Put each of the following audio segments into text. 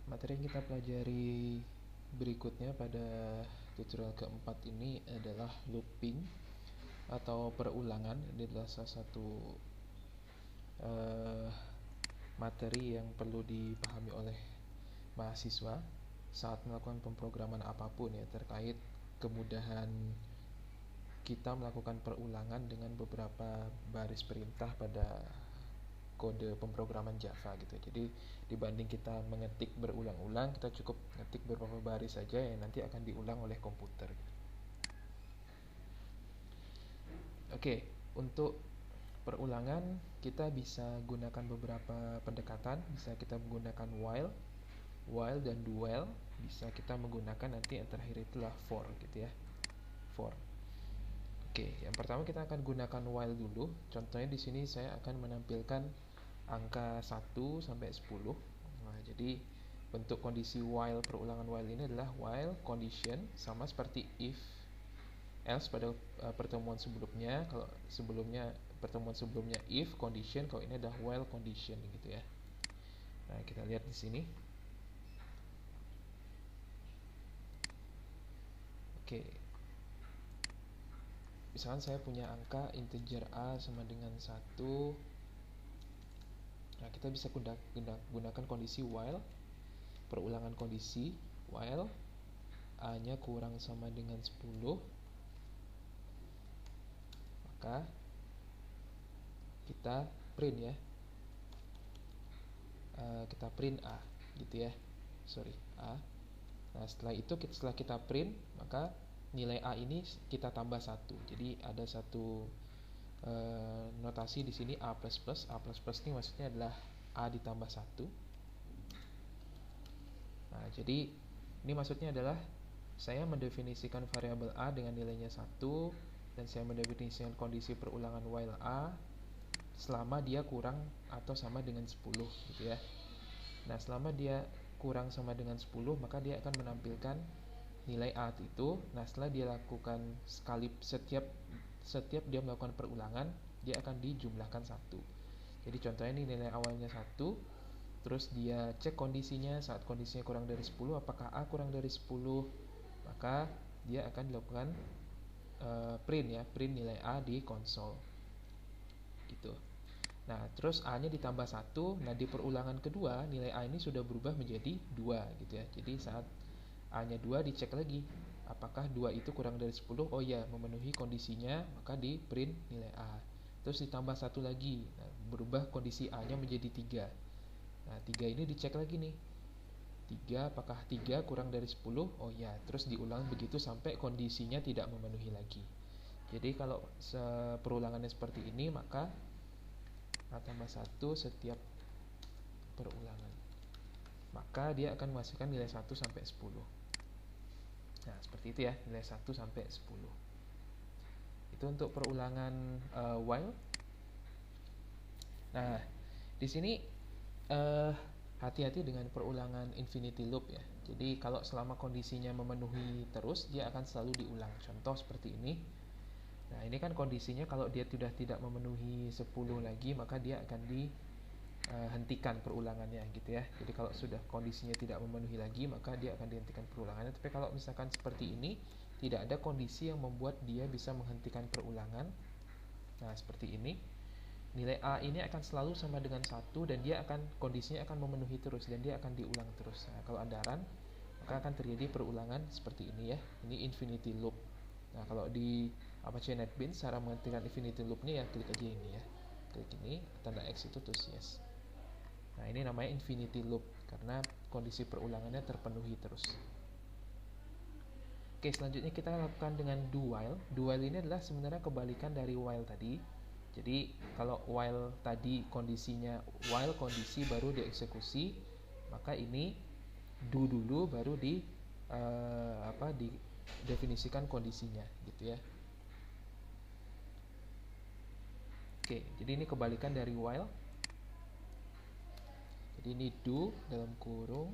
Materi yang kita pelajari berikutnya pada tutorial keempat ini adalah looping atau perulangan. Ini adalah salah satu materi yang perlu dipahami oleh mahasiswa saat melakukan pemrograman apapun ya, terkait kemudahan kita melakukan perulangan dengan beberapa baris perintah pada kode pemrograman Java gitu. Jadi dibanding kita mengetik berulang-ulang, kita cukup ngetik beberapa baris saja yang nanti akan diulang oleh komputer. Oke, untuk perulangan kita bisa gunakan beberapa pendekatan. Bisa kita menggunakan while dan do while. Bisa kita menggunakan nanti yang terakhir itulah for gitu ya, for. Oke, yang pertama kita akan gunakan while dulu. Contohnya di sini saya akan menampilkan angka 1 sampai 10. Nah, jadi bentuk kondisi while, perulangan while ini adalah while condition, sama seperti if else pada pertemuan sebelumnya. Kalau pertemuan sebelumnya if condition, kalau ini adalah while condition gitu ya. Nah, kita lihat di sini. Oke. Misalkan saya punya angka integer a sama dengan 1. Nah, kita bisa gunakan kondisi while, perulangan kondisi while a-nya kurang sama dengan 10, maka kita print ya, kita print a gitu ya, a. Nah, setelah kita print, maka nilai a ini kita tambah 1. Jadi ada satu notasi di sini a++. A++ ini maksudnya adalah a ditambah 1. Nah, jadi ini maksudnya adalah saya mendefinisikan variabel a dengan nilainya 1, dan saya mendefinisikan kondisi perulangan while a selama dia kurang atau sama dengan 10 gitu ya. Nah, selama dia kurang sama dengan 10, maka dia akan menampilkan nilai a itu. Nah, setelah dia lakukan setiap dia melakukan perulangan, dia akan dijumlahkan 1. Jadi contohnya ini nilai awalnya 1, terus dia cek kondisinya, saat kondisinya kurang dari 10, apakah a kurang dari 10, maka dia akan dilakukan print nilai a di konsol gitu. Nah, terus a-nya ditambah 1. Nah, di perulangan kedua nilai a ini sudah berubah menjadi 2 gitu ya. Jadi saat a-nya 2, dicek lagi apakah 2 itu kurang dari 10. Oh ya, memenuhi kondisinya, maka di print nilai a. Terus ditambah 1 lagi. Nah, berubah kondisi a-nya menjadi 3. Nah, 3 ini dicek lagi nih. 3, apakah 3 kurang dari 10? Oh ya, terus diulang begitu sampai kondisinya tidak memenuhi lagi. Jadi kalau perulangannya seperti ini, maka a tambah 1 setiap perulangan, maka dia akan menghasilkan nilai 1 sampai 10. Nah, seperti itu ya, nilai 1 sampai 10. Itu untuk perulangan while. Nah, di sini hati-hati dengan perulangan infinity loop ya. Jadi kalau selama kondisinya memenuhi terus, dia akan selalu diulang. Contoh seperti ini. Nah, ini kan kondisinya kalau dia sudah tidak memenuhi 10 lagi, maka dia akan dihentikan perulangannya gitu ya. Jadi kalau sudah kondisinya tidak memenuhi lagi, maka dia akan dihentikan perulangannya. Tapi kalau misalkan seperti ini, tidak ada kondisi yang membuat dia bisa menghentikan perulangan. Nah, seperti ini. Nilai a ini akan selalu sama dengan 1, dan dia kondisinya akan memenuhi terus, dan dia akan diulang terus. Nah, kalau Anda run, maka akan terjadi perulangan seperti ini ya. Ini infinity loop. Nah, kalau di Apache NetBeans, cara menghentikan infinity loop ini ya klik aja ini ya. Klik ini, tanda X itu terus yes. Nah, ini namanya infinity loop karena kondisi perulangannya terpenuhi terus. Oke, selanjutnya kita lakukan dengan do while. Do while ini adalah sebenarnya kebalikan dari while tadi. Jadi kalau while tadi kondisinya while kondisi baru dieksekusi, maka ini do dulu baru didefinisikan kondisinya gitu ya. Oke, jadi ini kebalikan dari while. Jadi ini do dalam kurung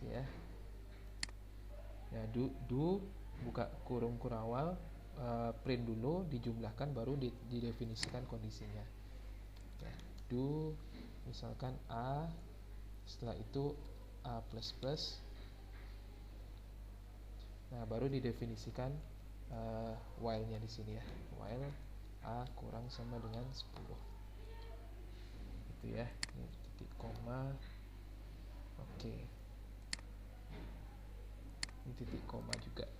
ya. Ya, do buka kurung kurawal, print dulu, dijumlahkan, baru didefinisikan kondisinya ya. Do misalkan a, setelah itu A++. Nah, baru didefinisikan while-nya di sini ya. While A kurang sama dengan 10. Gitu ya. Ini titik koma. Oke. Ini titik koma juga.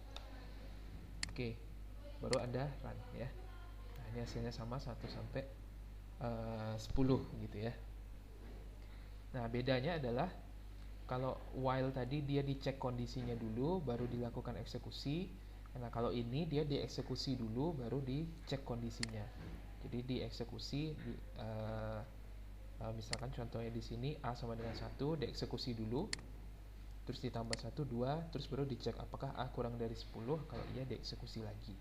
Oke. Baru ada run ya. Nah, ini hasilnya sama 1 sampai 10 gitu ya. Nah, bedanya adalah kalau while tadi dia dicek kondisinya dulu baru dilakukan eksekusi. Nah, kalau ini dia dieksekusi dulu baru dicek kondisinya. Jadi dieksekusi misalkan contohnya di sini A sama dengan 1, dieksekusi dulu. Terus ditambah 1, 2, terus baru dicek apakah A kurang dari 10, kalau iya dieksekusi lagi.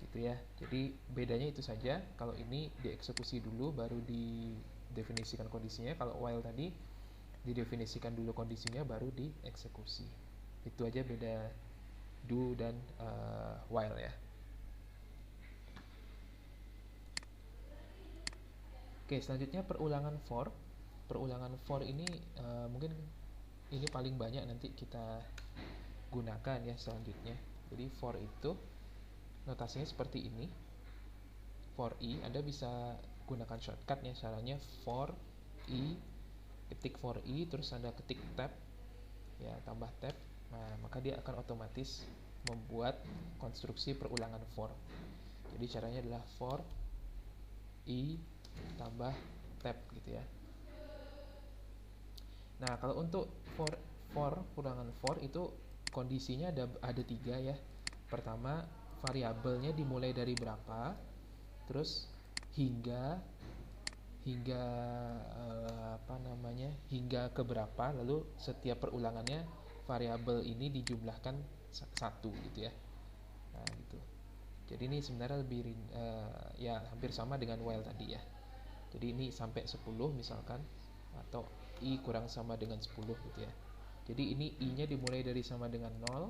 Gitu ya. Jadi bedanya itu saja. Kalau ini dieksekusi dulu baru didefinisikan kondisinya. Kalau while tadi didefinisikan dulu kondisinya baru dieksekusi. Itu aja beda do dan while ya. Oke, selanjutnya perulangan for. Perulangan for ini mungkin ini paling banyak nanti kita gunakan ya selanjutnya. Jadi for itu notasinya seperti ini. For i, Anda bisa gunakan shortcut ya. Caranya for i, ketik for i, terus Anda ketik tab ya, tambah tab. Nah, maka dia akan otomatis membuat konstruksi perulangan for. Jadi caranya adalah for i tambah tab gitu ya. Nah, kalau untuk for perulangan for itu kondisinya ada 3 ya. Pertama, variabelnya dimulai dari berapa, terus hingga hingga ke berapa, lalu setiap perulangannya variabel ini dijumlahkan 1 gitu ya. Nah, gitu. Jadi ini sebenarnya lebih ya hampir sama dengan while tadi ya. Jadi ini sampai 10 misalkan, atau i kurang sama dengan 10 gitu ya. Jadi ini i-nya dimulai dari sama dengan 0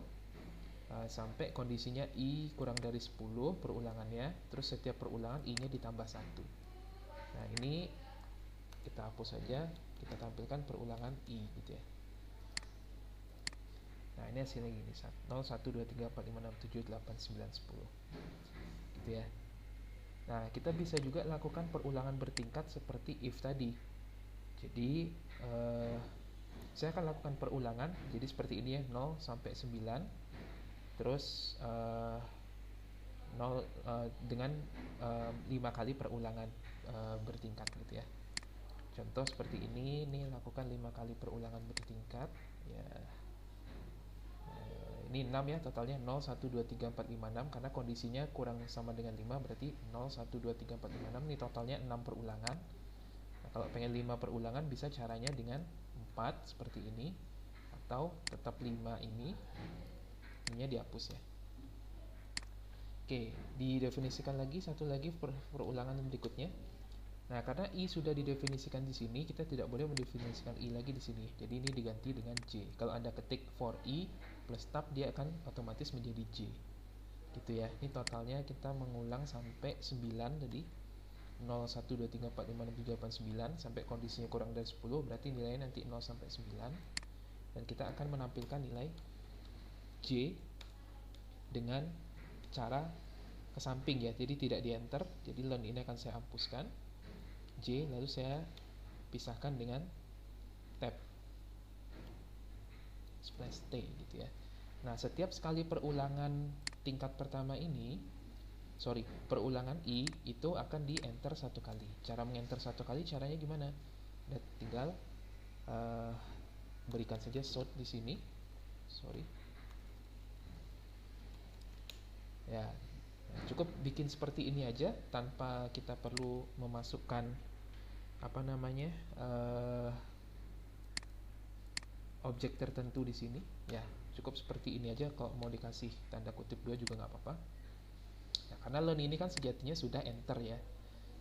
sampai kondisinya i kurang dari 10 perulangannya, terus setiap perulangan i-nya ditambah 1. Nah, ini kita hapus saja, kita tampilkan perulangan i gitu ya. Nah, ini hasilnya gini, 0, 1, 2, 3, 4, 5, 6, 7, 8, 9, 10 gitu ya. Nah, kita bisa juga lakukan perulangan bertingkat seperti if tadi. Jadi saya akan lakukan perulangan, jadi seperti ini ya, 0 sampai 9, terus 0 dengan 5 kali perulangan bertingkat gitu ya. Contoh seperti ini lakukan 5 kali perulangan bertingkat ya. Ini 6 ya, totalnya 0, 1, 2, 3, 4, 5, 6, karena kondisinya kurang sama dengan 5, berarti 0, 1, 2, 3, 4, 5, 6. Ini totalnya 6 perulangan. Nah, kalau pengen 5 perulangan bisa caranya dengan 4 seperti ini, atau tetap 5 ini dihapus ya. Oke, didefinisikan lagi satu lagi perulangan berikutnya. Nah, karena i sudah didefinisikan di sini, kita tidak boleh mendefinisikan i lagi di sini. Jadi ini diganti dengan j. Kalau Anda ketik for i plus tab, dia akan otomatis menjadi j. Gitu ya. Ini totalnya kita mengulang sampai 9 tadi. 0, 1, 2, 3, 4, 5, 6, 7, 8, 9 sampai kondisinya kurang dari 10, berarti nilainya nanti 0 sampai 9. Dan kita akan menampilkan nilai j dengan cara ke samping ya. Jadi tidak di enter. Jadi learn ini akan saya hapuskan. J, lalu saya pisahkan dengan tab splash T gitu ya. Nah, setiap sekali perulangan tingkat pertama ini, perulangan i itu akan di enter 1 kali. Cara mengenter 1 kali caranya gimana? Nah, tinggal berikan saja sort di sini. Ya, cukup bikin seperti ini aja tanpa kita perlu memasukkan objek tertentu di sini ya. Cukup seperti ini aja. Kalau mau dikasih tanda kutip 2 juga nggak apa-apa ya, karena learn ini kan sejatinya sudah enter ya.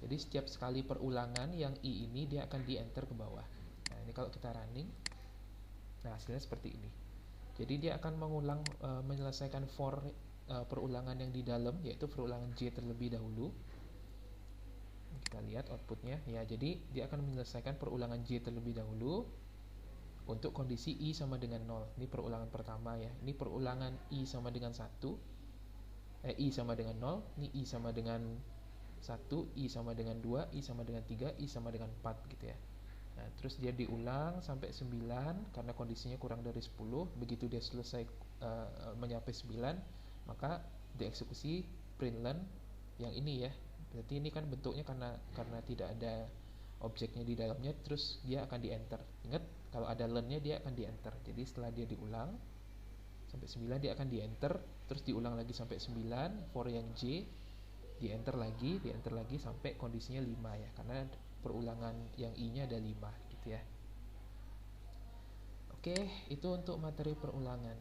Jadi setiap sekali perulangan yang i ini dia akan di enter ke bawah. Nah, ini kalau kita running, nah hasilnya seperti ini. Jadi dia akan mengulang menyelesaikan for perulangan yang di dalam, yaitu perulangan j terlebih dahulu. Kita lihat outputnya ya. Jadi dia akan menyelesaikan perulangan j terlebih dahulu, untuk kondisi I sama dengan 0. Ini perulangan pertama ya. Ini perulangan I sama dengan 1. I sama dengan 0. Ini I sama dengan 1, I sama dengan 2, I sama dengan 3, I sama dengan 4 gitu ya. Nah, terus dia diulang sampai 9 karena kondisinya kurang dari 10. Begitu dia selesai mencapai 9, maka dieksekusi println yang ini ya. Berarti ini kan bentuknya karena tidak ada objeknya di dalamnya, terus dia akan di enter. Ingat, kalau ada learn-nya dia akan di enter. Jadi setelah dia diulang sampai 9 dia akan di enter, terus diulang lagi sampai 9 for yang J, di enter lagi sampai kondisinya 5 ya, karena perulangan yang I-nya ada 5 gitu ya. Oke, itu untuk materi perulangan.